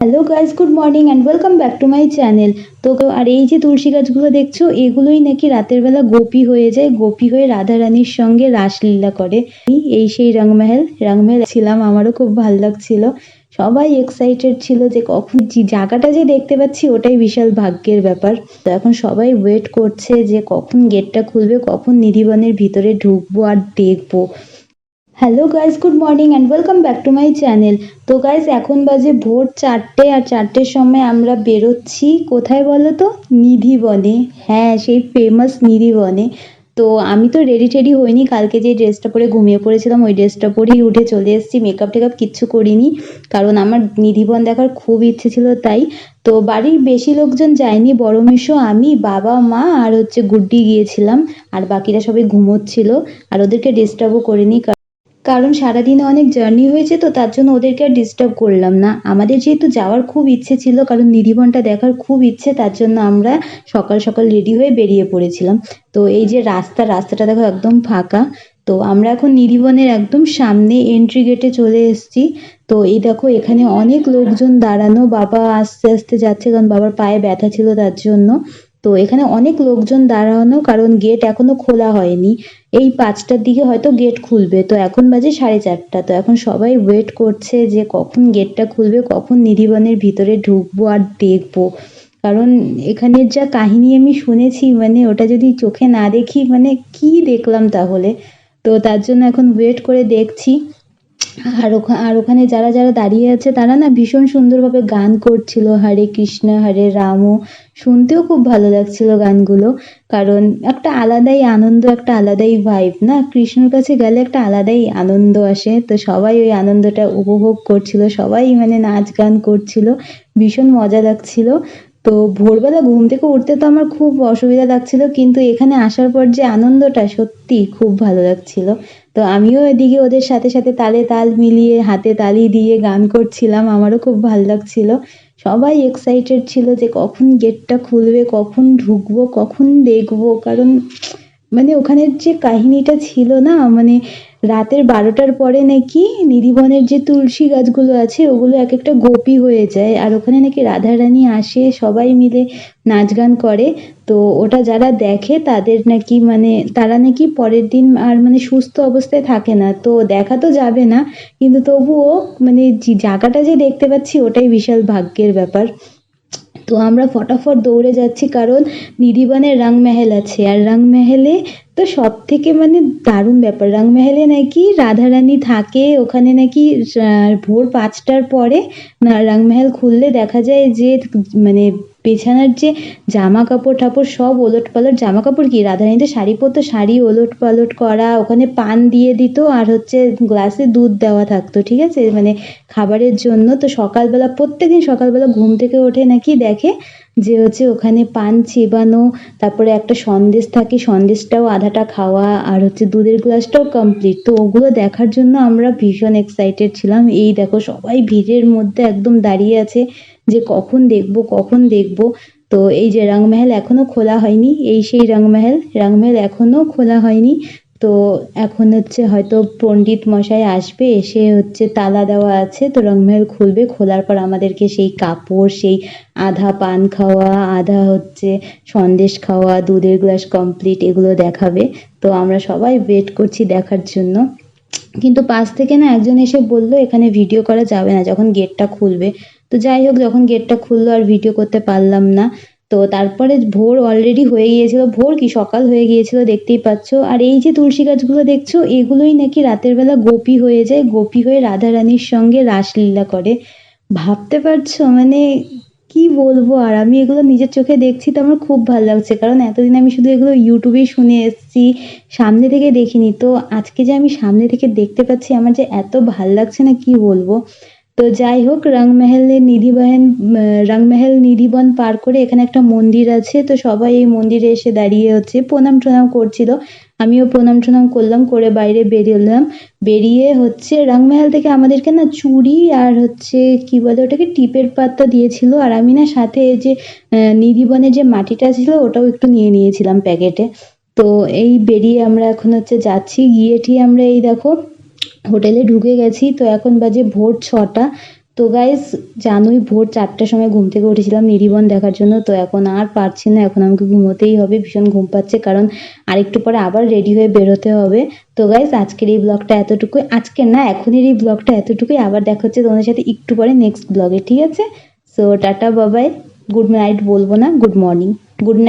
Hello guys, good morning and welcome back to my channel. তো আর এই যে তুলসী গাছগুলো দেখছো, এগুলোই নাকি রাতের বেলা গোপী হয়ে যায়, গোপী হয়ে রাধা রানীর সঙ্গে রাসলীলা করে। এই সেই রংমহল ছিলাম, আমারও খুব ভালো লাগছিল। সবাই এক্সাইটেড ছিল যে কখন জায়গাটা যে দেখতে পাচ্ছি ওটাই বিশাল ভাগ্যের ব্যাপার। তো এখন সবাই ওয়েট করছে যে কখন গেটটা খুলবে, কখন নিধিবনের ভিতরে ঢুকবো আর দেখবো। Hello guys, good morning and welcome back to my channel. তো গাইস, এখন বাজে ভোর 4টে, আর 4টের সময় আমরা বেরোচ্ছি কোথায় বলো তো? নিধিবনে। হ্যাঁ, সেই ফেমাস নিধিবনে। তো আমি তো রেডি টেডি হইনি, কালকে যে ড্রেসটা পরে ঘুমিয়ে পড়েছিলাম ওই ড্রেসটা পরেই উঠে চলে এসেছি, মেকআপ টেকআপ কিচ্ছু করিনি, কারণ আমার নিধিবন দেখার খুব ইচ্ছে ছিল তাই। তো বাড়ির বেশি লোকজন যায়নি, বড় মেসো, আমি, বাবা, মা আর হচ্ছে গুড্ডি গিয়েছিলাম। আর বাকিরা সবাই ঘুমোচ্ছিল, আর ওদেরকে ডিস্টার্বও করিনি, কারণ সারাদিনে অনেক জার্নি হয়েছে, তো তার জন্য ওদেরকে আর ডিস্টার্ব করলাম না। আমাদের যেহেতু যাওয়ার খুব ইচ্ছে ছিল, কারণ নিধিবনটা দেখার খুব ইচ্ছে, তার জন্য আমরা সকাল সকাল রেডি হয়ে বেরিয়ে পড়েছিলাম। তো এই যে রাস্তাটা দেখো একদম ফাঁকা। তো আমরা এখন নিধিবনের একদম সামনে এন্ট্রি গেটে চলে এসেছি। তো এই দেখো এখানে অনেক লোকজন দাঁড়ানো, বাবা আস্তে আস্তে যাচ্ছে কারণ বাবার পায়ে ব্যথা ছিল তার জন্য। তো এখানে অনেক লোকজন দাঁড়ানো, কারণ গেট এখনো খোলা হয়নি। এই 5টার দিকে হয়তো গেট খুলবে, তো এখন বাজে 4:30। তো এখন সবাই ওয়েট করছে যে কখন গেটটা খুলবে, কখন নিধিবনের ভিতরে ঢুকবো আর দেখবো। কারণ এখানের যা কাহিনী আমি শুনেছি, মানে ওটা যদি চোখে না দেখি মানে কি দেখলাম তাহলে। তো তার জন্য এখন ওয়েট করে দেখছি। আর ওখানে যারা যারা দাঁড়িয়ে আছে তারা না ভীষণ সুন্দরভাবে গান করছিল, হরে কৃষ্ণ হরে রাম। শুনতেও খুব ভালো লাগছিল গানগুলো, কারণ একটা আলাদাই আনন্দ, একটা আলাদাই ভাইব না, কৃষ্ণর কাছে গেলে একটা আলাদাই আনন্দ আসে। তো সবাই ওই আনন্দটা উপভোগ করছিল, সবাই মানে নাচ গান করছিল, ভীষণ মজা লাগছিল। তো ভোরবেলা ঘুম থেকে উঠতে তো আমার খুব অসুবিধা লাগছিল, কিন্তু এখানে আসার পর যে আনন্দটা সত্যি খুব ভালো লাগছিল। তো আমিও এদিকে ওদের সাথে সাথে তালে তাল মিলিয়ে হাতে তালি দিয়ে গান করছিলাম, আমারও খুব ভালো লাগছিল। সবাই এক্সাইটেড ছিল যে কখন গেটটা খুলবে, কখন ঢুকবো, কখন দেখবো, কারণ মানে ওখানের যে কাহিনীটা ছিল না, মানে রাতের 12টার পরে নাকি নিধিবনের যে তুলসী গাছগুলো আছে ওগুলো এক একটা গোপী হয়ে যায়, আর ওখানে নাকি রাধারানী আসে, সবাই মিলে নাচ গান করে। তো ওটা যারা দেখে তাদের নাকি মানে তারা নাকি পরের দিন আর মানে সুস্থ অবস্থায় থাকে না। তো দেখা তো যাবে না, কিন্তু তবুও মানে যে জায়গাটা যে দেখতে পাচ্ছি ওটাই বিশাল ভাগ্যের ব্যাপার। তো আমরা ফটাফট দৌড়ে যাচ্ছি, কারণ নিধিবনে রংমহল আছে, আর রংমহলে তো সব থেকে মানে দারুণ ব্যাপার, রংমহলে নাকি রাধারানী থাকে, ওখানে নাকি ভোর 5টার পরে না রংমহল খুললে দেখা যায় যে মানে বিছানার যে জামা কাপড় ঠাপড় সব ওলট পালট, জামা কাপড় কি রাধারানী তো শাড়ি পরতো, শাড়ি ওলট পালট করা, ওখানে পান দিয়ে দিত, আর হচ্ছে গ্লাসে দুধ দেওয়া থাকতো, ঠিক আছে, মানে খাবারের জন্য। তো সকালবেলা প্রত্যেকদিন সকালবেলা ঘুম থেকে ওঠে নাকি দেখে যে হচ্ছে ওখানে পান চিবানো, তারপরে একটা সন্দেশ থাকে, সন্দেশটাও আধাটা খাওয়া, আর হচ্ছে দুধের গ্লাসটাও কমপ্লিট। তো ওগুলো দেখার জন্য আমরা ভীষণ এক্সাইটেড ছিলাম। এই দেখো সবাই ভিড়ের মধ্যে একদম দাঁড়িয়ে আছে যে কখন দেখবো কখন দেখবো। তো এই যে রংমহল এখনো খোলা হয়নি, এই সেই রংমহল এখনো খোলা হয়নি। তো এখন হচ্ছে হয়তো পণ্ডিত মশাই আসবে, এসে হচ্ছে তালা দেওয়া আছে, তো রংমহল খুলবে, খোলার পর আমাদেরকে সেই কাপড়, সেই আধা পান খাওয়া, আধা হচ্ছে সন্দেশ খাওয়া, দুধের গ্লাস কমপ্লিট, এগুলো দেখাবে। তো আমরা সবাই ওয়েট করছি দেখার জন্য। কিন্তু পাশ থেকে না একজন এসে বলল এখানে ভিডিও করা যাবে না যখন গেটটা খুলবে। তো যাই হোক, যখন গেটটা খুললো আর ভিডিও করতে পারলাম না। তো তারপরে ভোর অলরেডি হয়ে গিয়েছিল, ভোর কি সকাল হয়ে গিয়েছিল দেখতেই পাচ্ছ। আর এই যে তুলসী গাছগুলো দেখছো এগুলোই নাকি রাতের বেলা গোপী হয়ে যায়, গোপী হয়ে রাধা রানীর সঙ্গে রাসলীলা করে। ভাবতে পারছো মানে কি বলবো, আর আমি এগুলো নিজের চোখে দেখছি তো আমার খুব ভালো লাগছে, কারণ এতদিন আমি শুধু এগুলো ইউটিউবেই শুনে এসেছি, সামনে থেকে দেখিনি। তো আজকে যে আমি সামনে থেকে দেখতে পাচ্ছি আমার যে এত ভাল লাগছে না কি বলবো। তো যাই হোক, রংমহল নিধিবন পার করে এখানে একটা মন্দির আছে, তো সবাই এই মন্দিরে এসে দাঁড়িয়ে হচ্ছে প্রণাম টনাম করছিল। আমিও প্রণাম টনাম করলাম, করে বাইরে বেরিয়ে বেরিয়ে হচ্ছে রংমহল থেকে আমাদেরকে না চুড়ি আর হচ্ছে কি বলে ওটাকে টিপের পাত্তা দিয়েছিল, আর আমি না সাথে এই যে নিধিবনের যে মাটিটা ছিল ওটাও একটু নিয়ে নিয়েছিলাম প্যাকেটে। তো এই বেরিয়ে আমরা এখন হচ্ছে যাচ্ছি, গিয়ে ঠিয়ে আমরা এই দেখো হোটেলে ঢুকে গেছি। তো এখন বাজে ভোর 6টা। তো গাইস জানোই ভোর 4টার সময় ঘুম থেকে উঠেছিলাম নিরিবন দেখার জন্য। তো এখন আর পারছি না, এখন আমাকে ঘুমোতেই হবে, ভীষণ ঘুম পাচ্ছে কারণ আরেকটু পরে আবার রেডি হয়ে বেরোতে হবে। তো গাইস আজকের এই ব্লগটা এতটুকুই, আজকের না এখনের এই ব্লগটা এতটুকুই, আবার দেখা হচ্ছে তোমাদের সাথে একটু পরে নেক্সট ব্লগে, ঠিক আছে? সো টাটা বাবাই, গুড নাইট বলবো না, গুড মর্নিং, গুড নাইট।